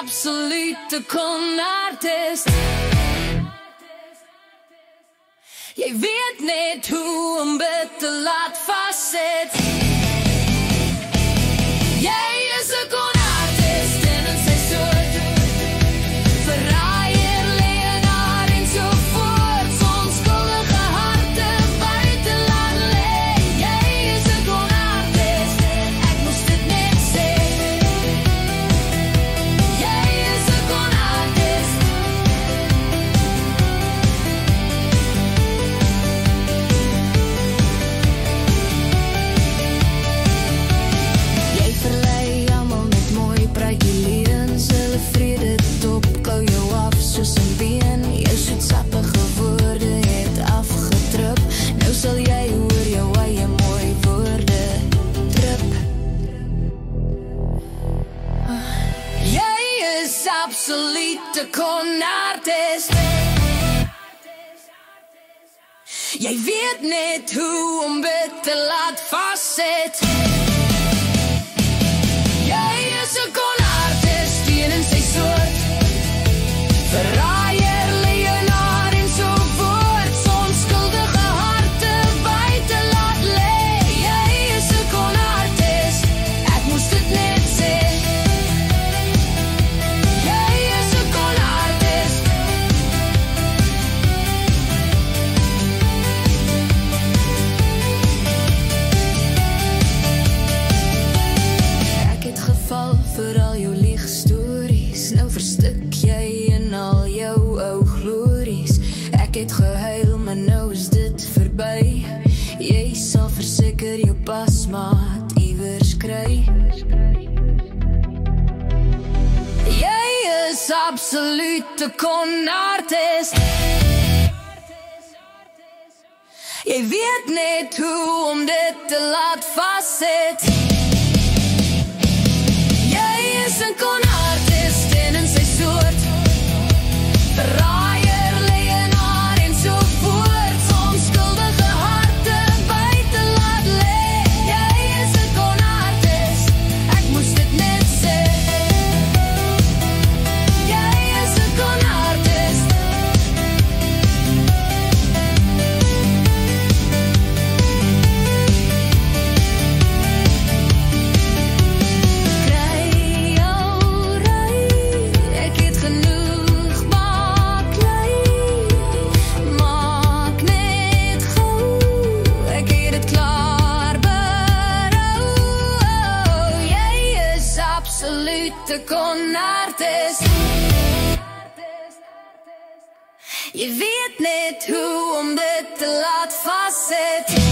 Absolute konartist. Jy weet net hoe om dit te laat vastzet. Jy is 'n konartist en 'n sy soort verraaier, leienaar en so voort. Onskuldige harte buite laat lê. Jy is 'n konartist, ek moes dit net sê. Absolute konartist. Jy weet net hoe om dit te laat vastzet. Jy is 'n konartist, een in sy soort verraaier, leienaar en so voort. Onskuldige harte buite laat lê. Jy is 'n konartist, ek moes dit net sê. Vir al jou liegstories, nou verstik jy in al jou ou glories. Ek het gehuil, maar nou is dit verby. Jy sal verseker jou pasmaat iewers kry. Jy is absolute konartist. Jy weet net hoe om dit te laat vastzet. Is 'n konartist en in sy soort verraaier, leienaar en so voort. Onskuldige harte buite laat lê. Jy is 'n konartist, ek moes dit net sê. Jy is 'n konartist. Absolute konartist. Jy weet net hoe om dit te laat vastzet.